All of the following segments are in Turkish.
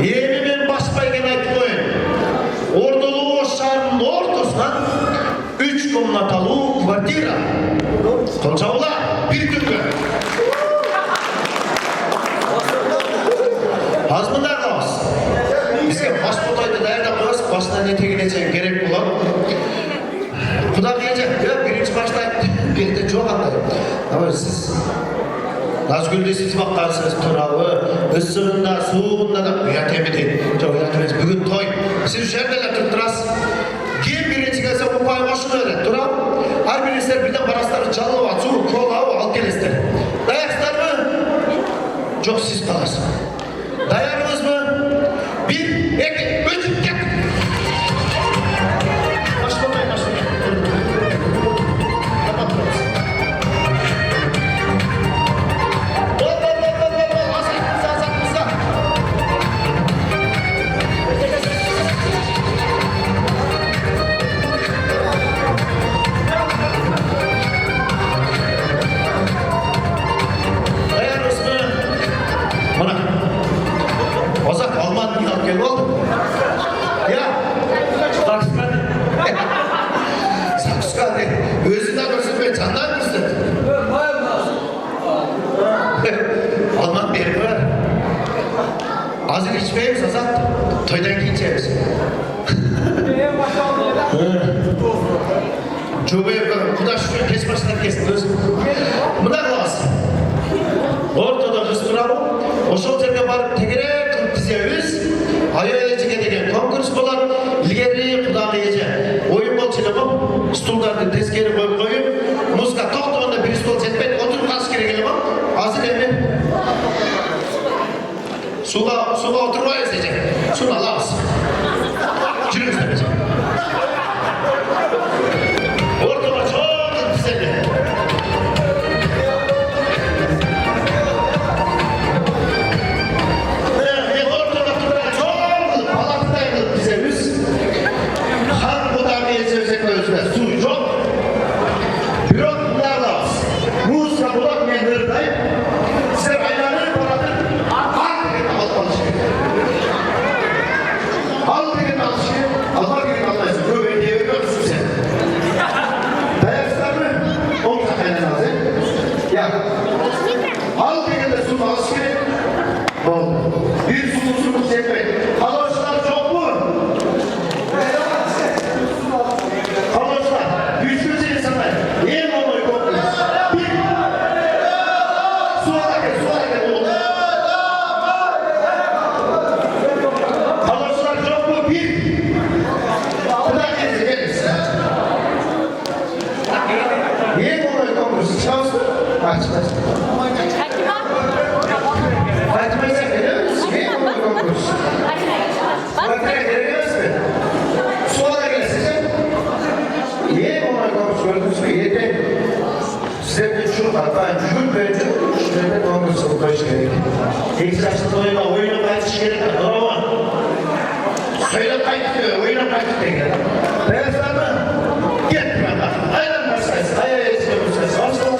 Yemin başbayken aytып koyun. Ordulu Oşar'ın ortasından 3 komnatalı kvartira. Konçavlar bir günde. Azmınlar kalmaz. Bizge baş potaydı dayarda koyarız, başına ne tegineceğin gerek bulan. Kuda diyecek, ya birinci başta birlikte çok anlayın. Ama siz Nazgül'de siz bakarsınız turabı, ıssığında, soğuğunda da uyat emedi. Çok uyat emedi. Bugün toy. Siz şerdeler tutturas. Kim birinci gelse bu pay başını öğret. Turab. Her birinizler birden barasları çalı var. Soğuk, kol, hava, alt gelesler. Dayaksızlar mı? Çok siz kalarsın. Dayarınız mı? Bir, iki, üç, git. Başlamayın, başlamayın. Alman beri var. Azir içmeyiz azat. Toydan giyeceğiz. Çoğuya kudaş şu kes başlar kestiniz. Buna kalsın. Ortada kız duralım. O sol terge barıp tegere kılıp dizemiz. Ayağıcıge degen konkurs bolar. İlgeri kudağı yiyecek. Oyun bol çilemem. Stullarını tezkeri koyup muzga toğduğunda bir stol zetmek. Oturup kas kere gelemem. Azir emmi. Suga oturmaya isteyecek. Sunu alamaz. Çürük istemeyecek. Ortama çok güzel. Ortada tutan çok palaktaydı bize biz. Han bu da bir sevsek özüne su çok. Bürok bunlar lazım. Muzga bulak mendırdayım. Size aylanır paradır. Al dedim alışıyor. Allah gibi anlayasın. Böyle diye veriyorsun sen. Dayaksızlar mı? 10 takayla lazım. Ya. Al dedim de sunu alışıyor. Oldu. Bir sunu çekmek. Kaloşlar çok mu? Kaloşlar. Güçlüsü insanlar. Niye mi olmayı korkuyoruz? Bir. Su alakır oğlum. Kaç. Kaçmayı seviyor musun? Ne yapalım konkurs? Bakmaya gerekiyoruz mu? Suala gelsin. Niye ona konkurs gördünüz mü? Yeter. Size bir şu hatta cücük bence şurada konkursu bu kaç gerek. İhtiyaçlı doyma oyunu kaç gerek. Ama söyle kayıtıyor. Oyunu kayıtıyor. Beyazlar mı? Gitme lan. Aynen başlayız. Ayağa eskiyor bu ses. Başla okuyor.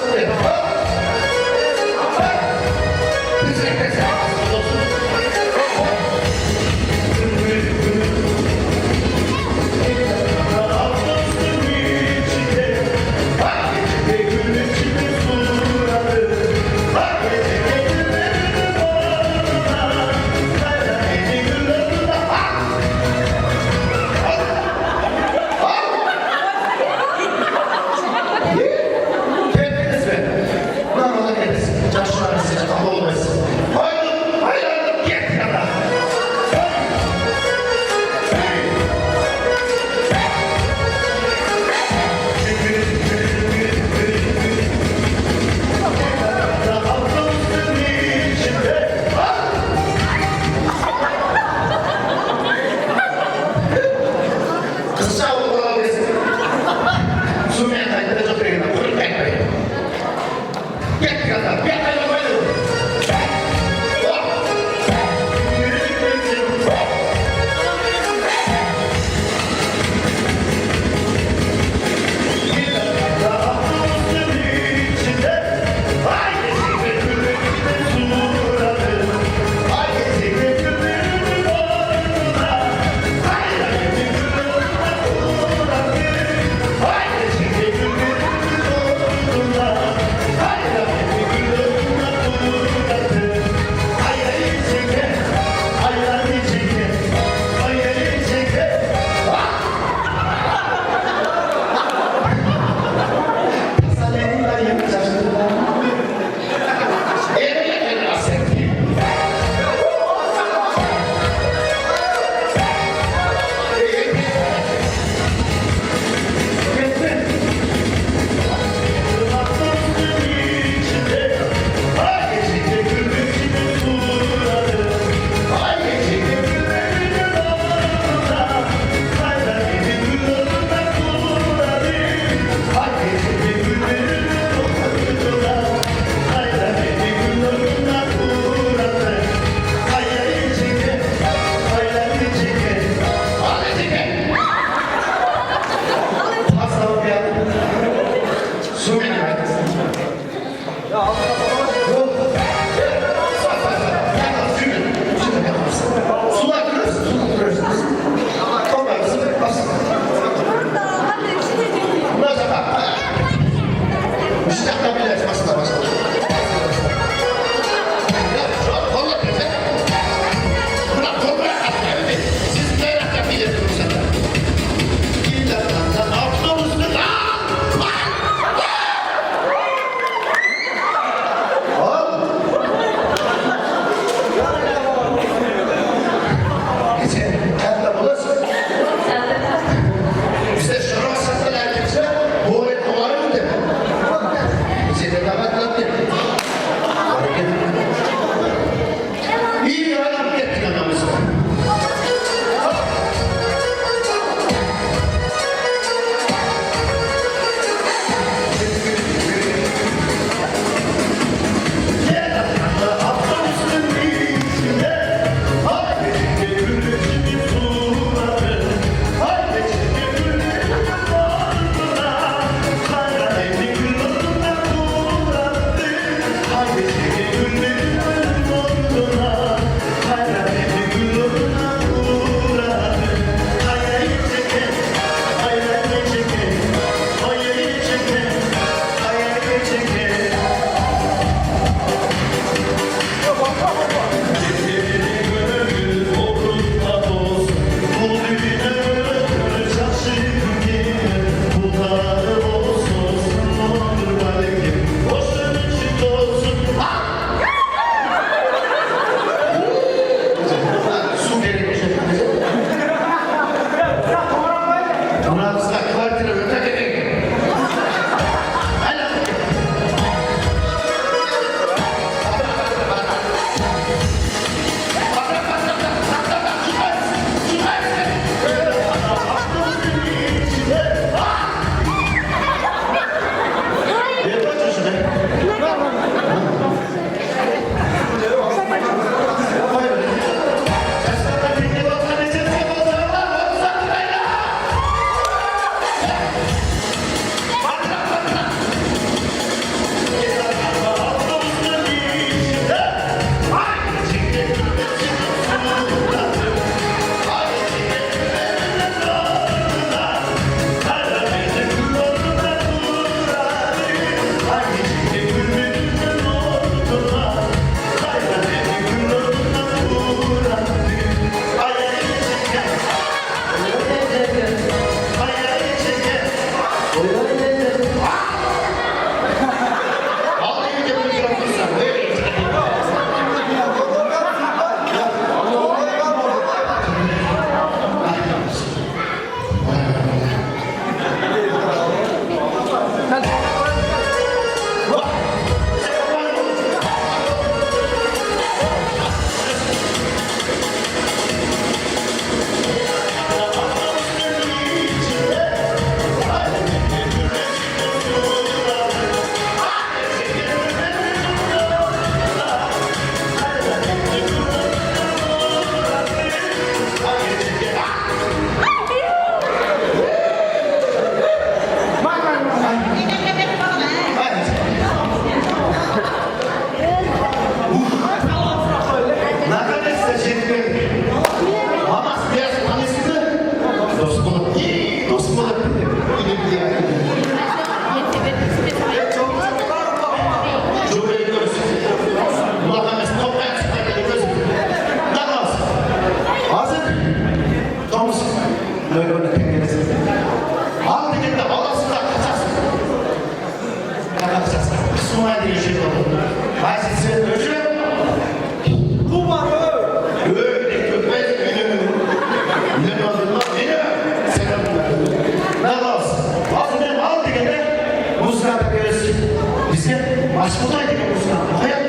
Hasbotay degan Ruslan. Hayat.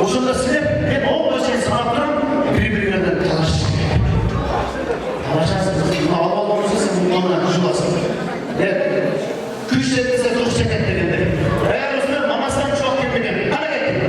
O'shanda sizlar men o'g'ilcha sanab turam, bir-biringizdan talashish. Talashasiz, buni olib olsangiz siz bundan qilasiz. Kuch desa to'q chakat deganda. Ayolimizni mamasidan cho'q kelmagan. Qana ketdi.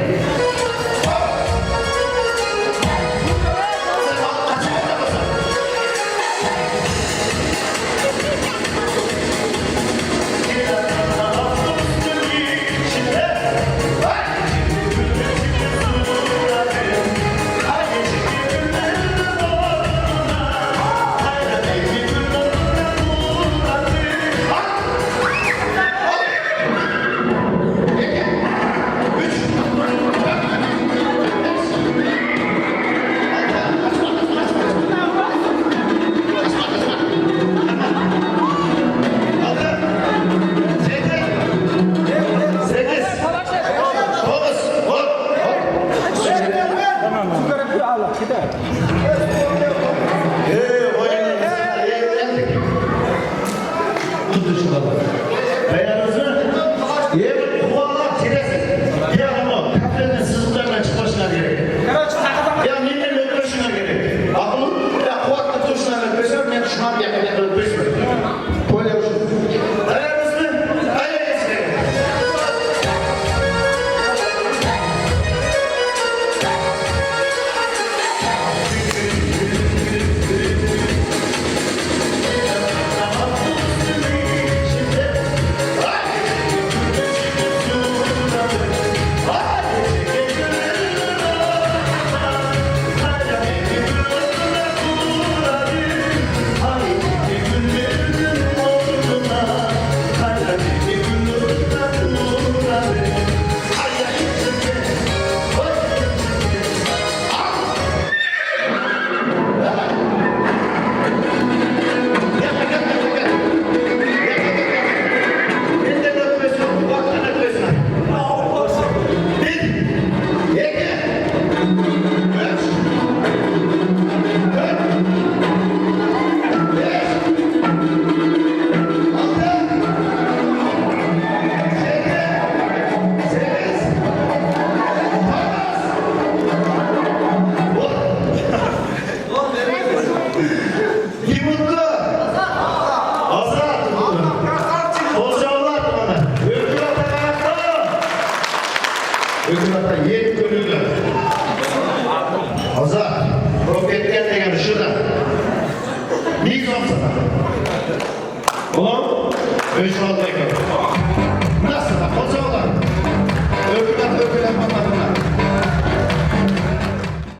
Ulan, 3 oldu.